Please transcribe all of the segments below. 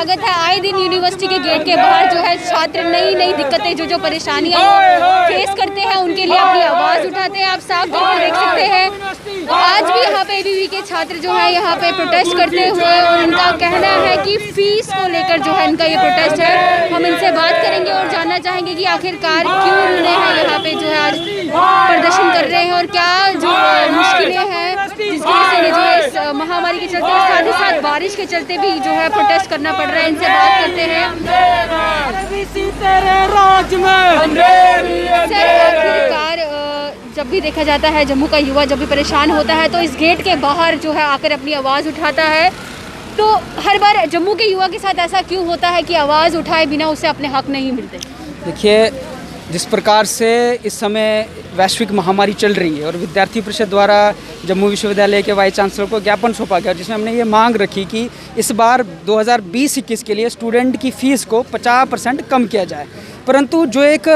स्वागत है। आए दिन यूनिवर्सिटी के गेट के बाहर जो है छात्र नई दिक्कतें जो परेशानियां फेस करते हैं उनके लिए अपनी आवाज़ उठाते हैं। आप साफ तौर पर देख सकते हैं आज भी यहाँ पे एबीवी के छात्र जो है यहाँ पे प्रोटेस्ट करते हुए, और उनका कहना है कि फीस को लेकर जो है इनका ये प्रोटेस्ट है। हम इनसे बात करेंगे और जानना चाहेंगे कि आखिरकार क्यों उन्होंने यहाँ पे जो है आज प्रदर्शन कर रहे हैं और क्या जो मुश्किलें हैं जिसकी वजह से जो है इस महामारी के चलते और साथ ही साथ बारिश के चलते भी जो है प्रोटेस्ट करना पड़ रहा है। इनसे बात करते हैं। सर, आखिरकार जब भी देखा जाता है जम्मू का युवा जब भी परेशान होता है तो इस गेट के बाहर जो है आकर अपनी आवाज़ उठाता है, तो हर बार जम्मू के युवा के साथ ऐसा क्यों होता है कि आवाज़ उठाए बिना उसे अपने हक नहीं मिलते? देखिए, जिस प्रकार से इस समय वैश्विक महामारी चल रही है और विद्यार्थी परिषद द्वारा जम्मू विश्वविद्यालय के वाइस चांसलर को ज्ञापन सौंपा गया जिसमें हमने ये मांग रखी कि इस बार 2020-21 के लिए स्टूडेंट की फ़ीस को 50% कम किया जाए। परंतु जो एक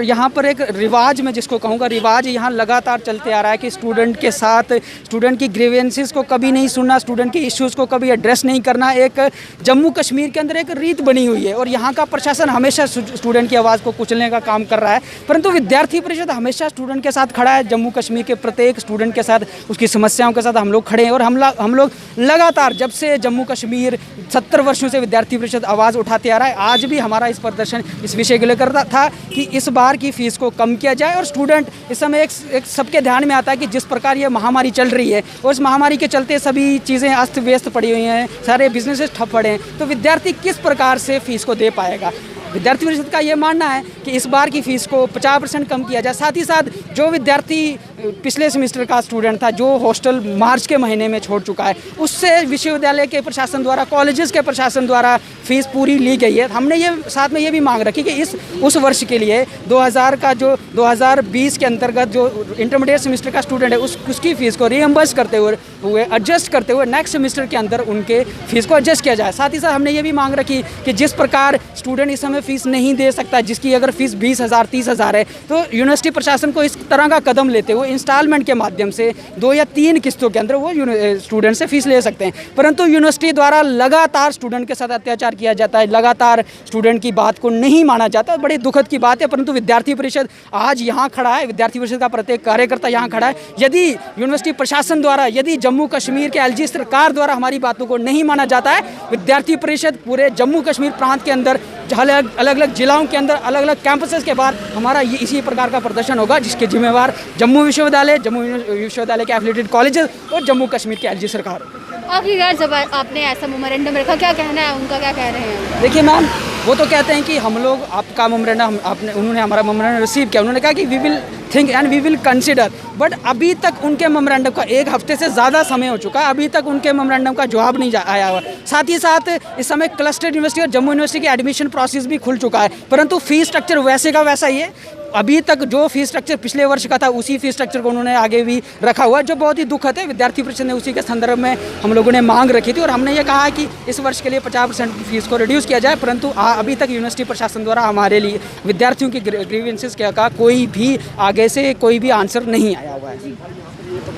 यहाँ पर एक रिवाज, मैं जिसको कहूँगा रिवाज, यहाँ लगातार चलते आ रहा है कि स्टूडेंट के साथ स्टूडेंट की ग्रीवेंसेस को कभी नहीं सुनना, स्टूडेंट के इश्यूज़ को कभी एड्रेस नहीं करना, एक जम्मू कश्मीर के अंदर एक रीत बनी हुई है और यहाँ का प्रशासन हमेशा स्टूडेंट की आवाज़ को कुचलने का काम कर रहा है। परंतु विद्यार्थी परिषद हमेशा स्टूडेंट के साथ खड़ा है। जम्मू कश्मीर के प्रत्येक स्टूडेंट के साथ, उसकी समस्याओं के साथ हम लोग खड़े हैं और हम लोग लगातार जब से जम्मू कश्मीर 70 वर्षों से विद्यार्थी परिषद आवाज़ उठाते आ रहा है, आज भी हमारा इस प्रदर्शन इस विषय के लेकर था कि इस बार की फ़ीस को कम किया जाए। और स्टूडेंट इस समय एक सबके ध्यान में आता है कि जिस प्रकार ये महामारी चल रही है और इस महामारी के चलते सभी चीज़ें अस्त व्यस्त पड़ी हुई हैं, सारे बिजनेसेस ठप पड़े हैं, तो विद्यार्थी किस प्रकार से फ़ीस को दे पाएगा। विद्यार्थी परिषद का ये मानना है कि इस बार की फ़ीस को 50% कम किया जाए। साथ ही साथ जो विद्यार्थी पिछले सेमेस्टर का स्टूडेंट था जो हॉस्टल मार्च के महीने में छोड़ चुका है, उससे विश्वविद्यालय के प्रशासन द्वारा, कॉलेजेस के प्रशासन द्वारा फ़ीस पूरी ली गई है। हमने ये साथ में ये भी मांग रखी कि उस वर्ष के लिए 2020 के अंतर्गत जो इंटरमीडिएट सेमेस्टर का स्टूडेंट है उसकी फ़ीस को रीएम्बर्स करते हुए एडजस्ट करते हुए नेक्स्ट सेमेस्टर के अंदर उनके फ़ीस को एडजस्ट किया जाए। साथ ही साथ हमने ये भी मांग रखी कि जिस प्रकार स्टूडेंट इस समय फ़ीस नहीं दे सकता, जिसकी अगर फ़ीस 20,000 30,000 है, तो यूनिवर्सिटी प्रशासन को इस तरह का कदम लेते हुए इंस्टॉलमेंट के माध्यम से 2 या 3 किस्तों के अंदर वो स्टूडेंट से फ़ीस ले सकते हैं। परंतु यूनिवर्सिटी द्वारा लगातार स्टूडेंट के साथ अत्याचार किया जाता है, लगातार स्टूडेंट की बात को नहीं माना जाता। बड़ी दुखद की बात है। परंतु विद्यार्थी परिषद आज यहाँ खड़ा है, विद्यार्थी परिषद का प्रत्येक कार्यकर्ता यहाँ खड़ा है। यदि यूनिवर्सिटी प्रशासन द्वारा, यदि जम्मू कश्मीर के एलजी सरकार द्वारा हमारी बातों को नहीं माना जाता है, विद्यार्थी परिषद पूरे जम्मू कश्मीर प्रांत के अंदर अलग अलग जिलाओं के अंदर अलग अलग कैंपसेस के बाहर हमारा ये इसी प्रकार का प्रदर्शन होगा, जिसके जिम्मेवार जम्मू विश्वविद्यालय के एफिलिएटेड कॉलेजेस और जम्मू कश्मीर के एलजी सरकार। आखिरकार जब आपने ऐसा मेमोरेंडम रखा, क्या कहना है उनका, क्या कह रहे हैं? देखिए मैम, वो तो कहते हैं कि हम लोग आपका मेमोरेंडम, उन्होंने हमारा मेमोरेंडम रिसीव किया, उन्होंने कहा कि we will think and we will consider, but अभी तक उनके मेमोरेंडम का 1 हफ्ते से ज़्यादा समय हो चुका है, अभी तक उनके मेमोरेंडम का जवाब नहीं आया हुआ। साथ ही साथ इस समय क्लस्टर यूनिवर्सिटी और जम्मू यूनिवर्सिटी की एडमिशन प्रोसेस भी खुल चुका है, परंतु फ़ीस स्ट्रक्चर वैसे का वैसा ही है। अभी तक जो फ़ीस स्ट्रक्चर पिछले वर्ष का था उसी फ़ीस स्ट्रक्चर को उन्होंने आगे भी रखा हुआ है, जो बहुत ही दुखद है। विद्यार्थी परिषद ने उसी के संदर्भ में हम लोगों ने मांग रखी थी और हमने ये कहा कि इस वर्ष के लिए 50% की फ़ीस को रिड्यूस किया जाए, परंतु अभी तक यूनिवर्सिटी प्रशासन द्वारा हमारे लिए विद्यार्थियों की ग्रीवेंसेस का कोई भी आगे से कोई भी आंसर नहीं आया हुआ है।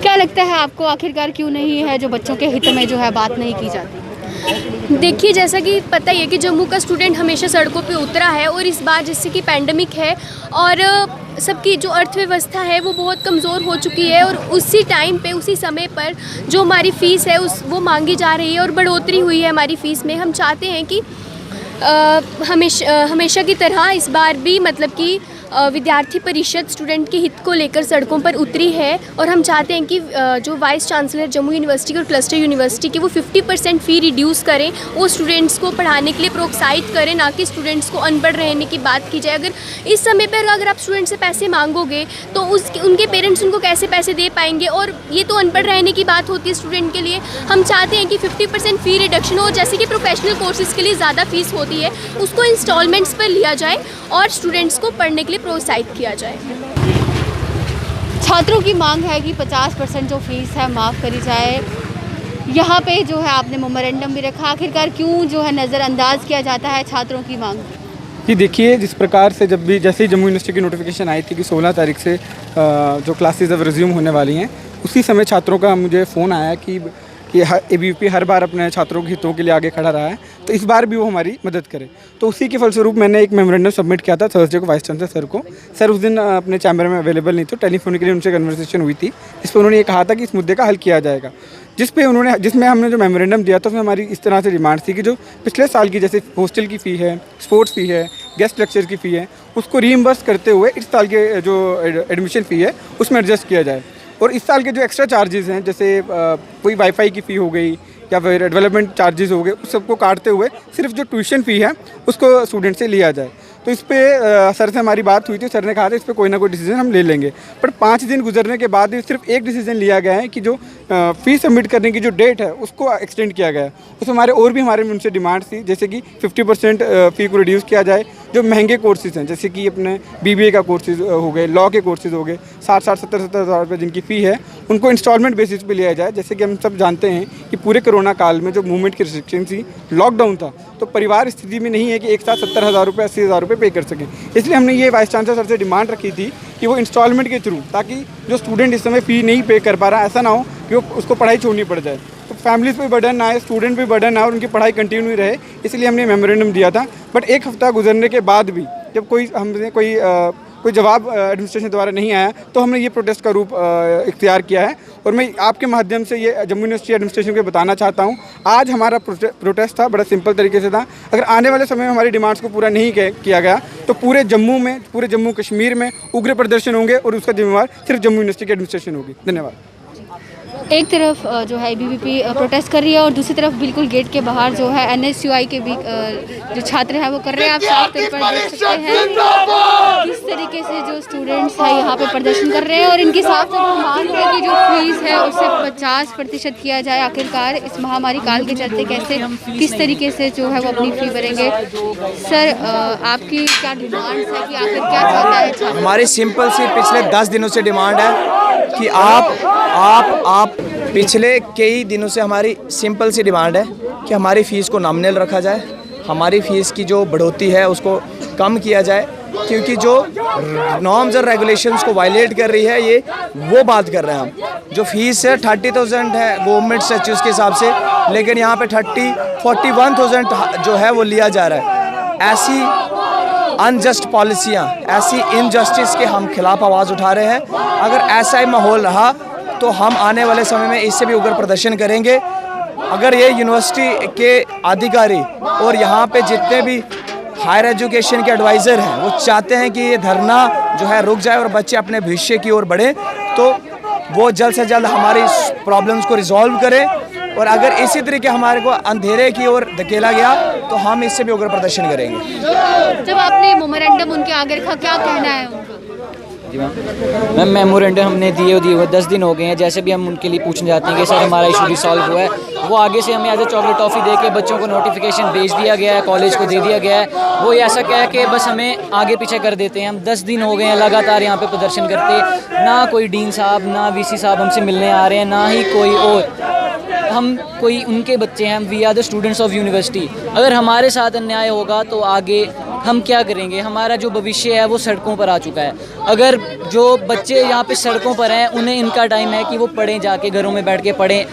क्या लगता है आपको आखिरकार क्यों नहीं है जो बच्चों के हित में जो है बात नहीं की जाती? देखिए, जैसा कि पता ही है कि जम्मू का स्टूडेंट हमेशा सड़कों पे उतरा है और इस बार जैसे कि पैंडमिक है और सबकी जो अर्थव्यवस्था है वो बहुत कमज़ोर हो चुकी है और उसी टाइम पे, उसी समय पर जो हमारी फ़ीस है वो मांगी जा रही है और बढ़ोतरी हुई है हमारी फ़ीस में। हम चाहते हैं कि हमेशा की तरह इस बार भी मतलब कि विद्यार्थी परिषद स्टूडेंट के हित को लेकर सड़कों पर उतरी है और हम चाहते हैं कि जो वाइस चांसलर जम्मू यूनिवर्सिटी और क्लस्टर यूनिवर्सिटी की वो 50% फ़ी रिड्यूस करें, वो स्टूडेंट्स को पढ़ाने के लिए प्रोत्साहित करें, ना कि स्टूडेंट्स को अनपढ़ रहने की बात की जाए। अगर इस समय पर अगर आप स्टूडेंट से पैसे मांगोगे तो उनके पेरेंट्स उनको कैसे पैसे दे पाएंगे, और ये तो अनपढ़ रहने की बात होती है स्टूडेंट के लिए। हम चाहते हैं कि 50% फ़ी रिडक्शन हो, जैसे कि प्रोफेशनल कोर्सेज़ के लिए ज़्यादा फ़ीस होती है उसको इंस्टॉलमेंट्स पर लिया जाए और स्टूडेंट्स को पढ़ने के लिए प्रोत्साहित किया जाए। छात्रों की मांग है कि 50% जो फीस है माफ़ करी जाए। यहाँ पे जो है आपने मेमोरेंडम भी रखा, आखिरकार क्यों जो है नज़रअंदाज किया जाता है छात्रों की मांग? कि देखिए, जिस प्रकार से जैसे ही जम्मू यूनिवर्सिटी की नोटिफिकेशन आई थी कि 16 तारीख से जो क्लासेस अब रिज्यूम होने वाली हैं, उसी समय छात्रों का मुझे फ़ोन आया कि कि ABVP हर बार अपने छात्रों के हितों के लिए आगे खड़ा रहा है, तो इस बार भी वो हमारी मदद करे। तो उसी के फलस्वरूप मैंने एक मेमोरेंडम सबमिट किया था थर्सडे को वाइस चांसलर सर को। सर उस दिन अपने चैम्बर में अवेलेबल नहीं थे, टेलीफोनिकली उनसे कन्वर्सेशन हुई थी, इस पर उन्होंने ये कहा था कि इस मुद्दे का हल किया जाएगा। जिसमें हमने जो मेमोरेंडम दिया था उसमें हमारी इस तरह से डिमांड थी कि जो पिछले साल की जैसे हॉस्टल की फ़ी है, स्पोर्ट्स फ़ी है, गेस्ट लेक्चर की फ़ी है, उसको रीइंबर्स करते हुए इस साल के जो एडमिशन फ़ी है उसमें एडजस्ट किया जाए। और इस साल के जो एक्स्ट्रा चार्जेस हैं, जैसे कोई वाईफाई की फ़ी हो गई या फिर डेवलपमेंट चार्जेस हो गए, उस सबको काटते हुए सिर्फ जो ट्यूशन फ़ी है उसको स्टूडेंट से लिया जाए। तो इस पे सर से हमारी बात हुई थी, सर ने कहा था इस पे कोई ना कोई डिसीजन हम ले लेंगे। पर 5 दिन गुजरने के बाद भी सिर्फ एक डिसीजन लिया गया है कि जो फ़ी सबमिट करने की जो डेट है उसको एक्सटेंड किया गया है। उसमें हमारे उनसे डिमांड थी, जैसे कि 50% फ़ी को रिड्यूस किया जाए। जो महंगे कोर्सेज़ हैं, जैसे कि अपने BBA का कोर्सेज़ हो गए, लॉ के कोर्सेज़ हो गए, 60-70 हज़ार रुपये जिनकी फ़ी है उनको इंस्टॉलमेंट बेसिस पे लिया जाए। जैसे कि हम सब जानते हैं कि पूरे कोरोना काल में जो मूवमेंट की रिस्ट्रिक्शन थी, लॉकडाउन था, तो परिवार स्थिति में नहीं है कि एक साथ 70 हज़ार रुपये 80 हज़ार रुपये पे कर सकें। इसलिए हमने ये वाइस चांसलर सर से डिमांड रखी थी कि वो इंस्टॉलमेंट के थ्रू, ताकि जो स्टूडेंट इस समय फ़ी नहीं पे कर पा रहा, ऐसा ना हो कि वो उसको पढ़ाई छोड़नी पड़ जाए, तो फैमिलीज़ पे बर्डन ना आए, स्टूडेंट पे बर्डन ना आए और उनकी पढ़ाई कंटिन्यू रहे। इसलिए हमने मेमोरेंडम दिया था। बट एक हफ्ता गुजरने के बाद भी जब कोई जवाब एडमिनिस्ट्रेशन द्वारा नहीं आया, तो हमने ये प्रोटेस्ट का रूप इख्तियार किया है। और मैं आपके माध्यम से ये जम्मू यूनिवर्सिटी एडमिनिस्ट्रेशन को बताना चाहता हूँ, आज हमारा प्रोटेस्ट था, बड़ा सिंपल तरीके से था। अगर आने वाले समय में हमारी डिमांड्स को पूरा नहीं किया गया तो पूरे जम्मू कश्मीर में उग्र प्रदर्शन होंगे और उसका जिम्मेवार सिर्फ जम्मू यूनिवर्सिटी की एडमिनिस्ट्रेशन होगी। धन्यवाद। एक तरफ जो है ABVP प्रोटेस्ट कर रही है और दूसरी तरफ बिल्कुल गेट के बाहर जो है NSUI के भी जो छात्र हैं वो कर रहे हैं। आप साफ तौर पर देख सकते हैं किस तरीके से जो स्टूडेंट्स हैं यहाँ पे प्रदर्शन कर रहे हैं और इनकी साफ तौर पर मांग है कि जो फीस है उसे 50% किया जाए। आखिरकार इस महामारी काल के चलते किस तरीके से जो है वो अपनी फ़ी भरेंगे। सर आपकी क्या डिमांड्स है कि आखिर क्या चाहता है छात्र? हमारी सिंपल सी पिछले 10 दिनों से डिमांड है कि आप पिछले कई दिनों से हमारी सिंपल सी डिमांड है कि हमारी फ़ीस को नॉमिनल रखा जाए, हमारी फ़ीस की जो बढ़ोतरी है उसको कम किया जाए, क्योंकि जो नॉर्म्स और रेगुलेशंस को वायलेट कर रही है ये वो बात कर रहे हैं हम। जो फ़ीस है 30,000 है गवर्नमेंट स्टैट्यूट्स के हिसाब से, लेकिन यहाँ पे 41,000 जो है वो लिया जा रहा है। ऐसी अनजस्ट पॉलिसियाँ, ऐसी इनजस्टिस के हम खिलाफ आवाज़ उठा रहे हैं। अगर ऐसा ही माहौल रहा तो हम आने वाले समय में इससे भी उग्र प्रदर्शन करेंगे। अगर ये यूनिवर्सिटी के अधिकारी और यहाँ पे जितने भी हायर एजुकेशन के एडवाइज़र हैं वो चाहते हैं कि ये धरना जो है रुक जाए और बच्चे अपने भविष्य की ओर बढ़ें, तो वो जल्द से जल्द हमारी प्रॉब्लम्स को रिजॉल्व करें। और अगर इसी तरीके हमारे को अंधेरे की ओर धकेला गया तो हम इससे भी उग्र प्रदर्शन करेंगे। जब आपने मेमोरेंडम उनके आगे रखा, क्या कहना है उनका? जी मैम मेमोरेंडम हमने दिए हुए 10 दिन हो गए हैं। जैसे भी हम उनके लिए पूछने जाते हैं कि सर हमारा इशू रिसॉल्व हुआ है, वो आगे से हमें एज ए चॉकलेट टॉफ़ी दे के बच्चों को नोटिफिकेशन भेज दिया गया है, कॉलेज को दे दिया गया है। वो ऐसा कह के बस हमें आगे पीछे कर देते हैं। हम 10 दिन हो गए हैं लगातार यहाँ पे प्रदर्शन करते, ना कोई डीन साहब ना VC साहब हमसे मिलने आ रहे हैं, ना ही कोई और। हम कोई उनके बच्चे हैं, we are the students of university. अगर हमारे साथ अन्याय होगा तो आगे हम क्या करेंगे? हमारा जो भविष्य है वो सड़कों पर आ चुका है। अगर जो बच्चे यहाँ पे सड़कों पर हैं उन्हें इनका टाइम है कि वो पढ़ें, जाके घरों में बैठ के पढ़ें,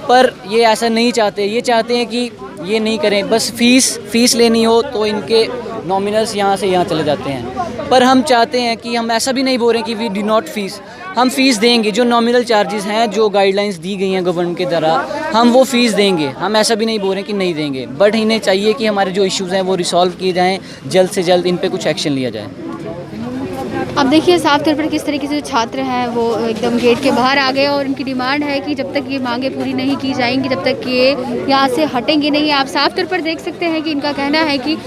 पर ये ऐसा नहीं चाहते। ये चाहते हैं कि ये नहीं करें, बस फ़ीस लेनी हो तो इनके नॉमिनल्स यहाँ से यहाँ चले जाते हैं। पर हम चाहते हैं कि हम ऐसा भी नहीं बोल रहे कि वी डू नॉट फ़ीस, हम फ़ीस देंगे। जो नॉमिनल चार्जेस हैं, जो गाइडलाइंस दी गई हैं गवर्नमेंट के द्वारा, हम वो फ़ीस देंगे। हम ऐसा भी नहीं बोल रहे कि नहीं देंगे, बट इन्हें चाहिए कि हमारे जो इश्यूज़ हैं वो रिसॉल्व किए जाएँ, जल्द से जल्द इन पर कुछ एक्शन लिया जाए। अब देखिए साफ तौर पर किस तरीके से छात्र हैं वो एकदम गेट के बाहर आ गए और उनकी डिमांड है कि जब तक ये मांगे पूरी नहीं की जाएंगी तब तक ये यहाँ से हटेंगे नहीं। आप साफ तौर पर देख सकते हैं कि इनका कहना है कि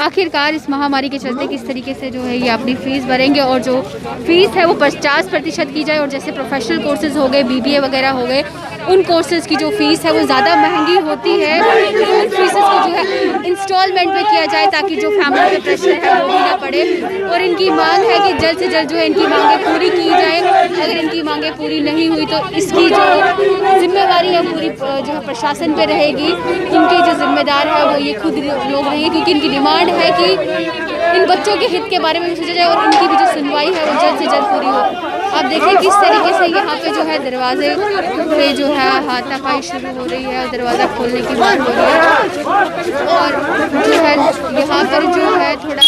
आखिरकार इस महामारी के चलते किस तरीके से जो है ये अपनी फ़ीस भरेंगे और जो फ़ीस है वो 50% की जाए। और जैसे प्रोफेशनल कोर्सेज़ हो गए, BBA वगैरह हो गए, उन कोर्सेज़ की जो फ़ीस है वो ज़्यादा महंगी होती है, तो उन फीसेस को जो है इंस्टॉलमेंट में किया जाए ताकि जो फैमिली पे प्रेशर है वो भी ना पड़े। और इनकी मांग है कि जल्द से जल्द जो है इनकी मांगें पूरी की जाए। अगर इनकी मांगें पूरी नहीं हुई तो इसकी जो जिम्मेवारी है पूरी जो है प्रशासन पे रहेगी। इनके जो जिम्मेदार है वो ये खुद लोग रहेंगे, क्योंकि इनकी डिमांड है कि इन बच्चों के हित के बारे में भी सोचा जाए और इनकी भी जो सुनवाई है वो जल्द से जल्द पूरी हो। आप देखिए किस तरीके से यहाँ पे जो है दरवाजे पे जो है हाथापाई शुरू हो रही है, दरवाज़ा खोलने की बात हो रही है और जो है यहाँ पर जो है थोड़ा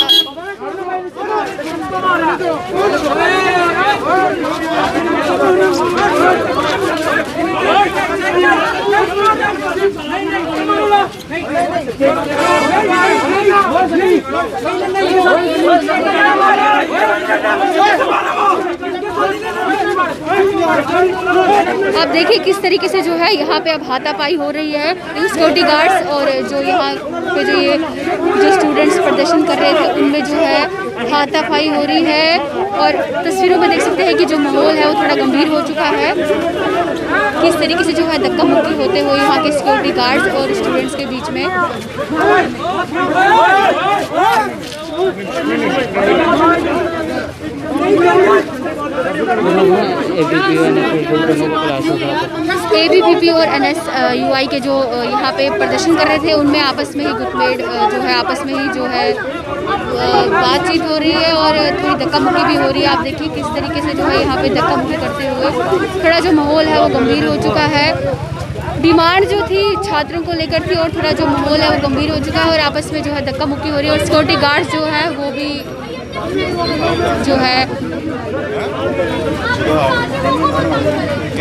आप देखिए किस तरीके से जो है यहाँ पे अब हाथापाई हो रही है। सिक्योरिटी गार्ड्स और जो यहाँ पे जो स्टूडेंट्स प्रदर्शन कर रहे थे उनमें जो है हाथापाई हो रही है और तस्वीरों में देख सकते हैं कि जो माहौल है वो थोड़ा गंभीर हो चुका है। किस तरीके से जो है धक्का मुक्की होते हुए यहाँ के सिक्योरिटी गार्ड्स और स्टूडेंट्स के बीच में। ABVP और NSUI के जो यहाँ पे प्रदर्शन कर रहे थे उनमें आपस में ही गुटमेट जो है आपस में ही जो है बातचीत हो रही है और थोड़ी धक्का मुक्की भी हो रही है। आप देखिए किस तरीके से जो है यहाँ पे धक्का मुक्की करते हुए थोड़ा जो माहौल है वो गंभीर हो चुका है। डिमांड जो थी छात्रों को लेकर थी और थोड़ा जो माहौल है वो गंभीर हो चुका है और आपस में जो है धक्का मुक्की हो रही है और सिक्योरिटी गार्ड्स जो है वो भी जो है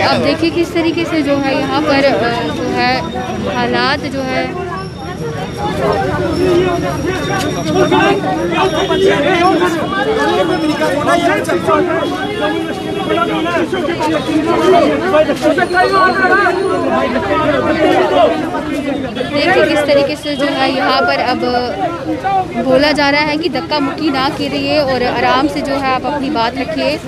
आप देखिए किस तरीके से जो है यहाँ पर जो है हालात जो है देखिए किस तरीके से जो है यहाँ पर अब बोला जा रहा है कि धक्का मुक्की ना कीजिए और आराम से जो है आप अपनी बात रखिए।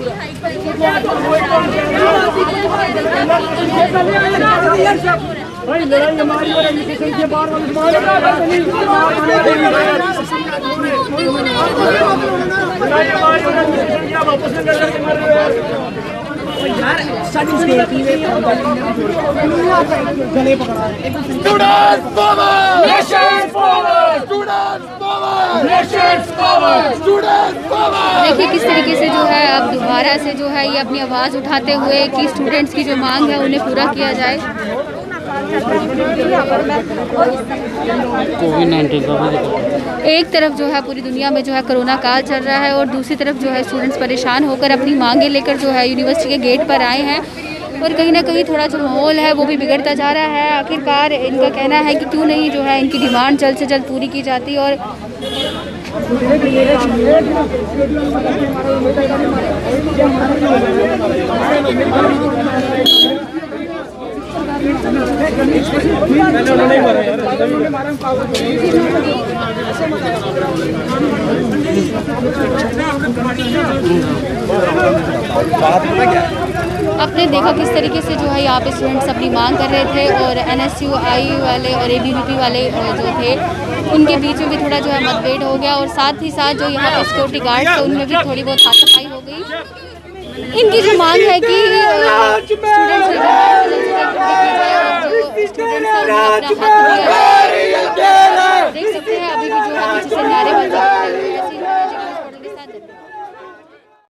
देखिए किस तरीके से जो है अब दोबारा से जो है ये अपनी आवाज़ उठाते हुए कि स्टूडेंट्स की जो मांग है उन्हें पूरा किया जाए। एक तरफ जो है पूरी दुनिया में जो है कोरोना काल चल रहा है और दूसरी तरफ जो है स्टूडेंट्स परेशान होकर अपनी मांगे लेकर जो है यूनिवर्सिटी के गेट पर आए हैं और कहीं ना कहीं थोड़ा जो माहौल है वो भी बिगड़ता जा रहा है। आखिरकार इनका कहना है कि क्यों नहीं जो है इनकी डिमांड जल्द से जल्द पूरी की जाती और आपने देखा किस तरीके से जो है यहाँ पे स्टूडेंट्स अपनी मांग कर रहे थे और NSUI वाले और ABVP वाले जो थे उनके बीच में भी थोड़ा जो है मतभेद हो गया और साथ ही साथ जो यहाँ पे सिक्योरिटी गार्ड थे उनमें भी थोड़ी बहुत हाथापाई हो गई। इनकी जो मांग है कि स्टूडेंट्स अपना हक दिया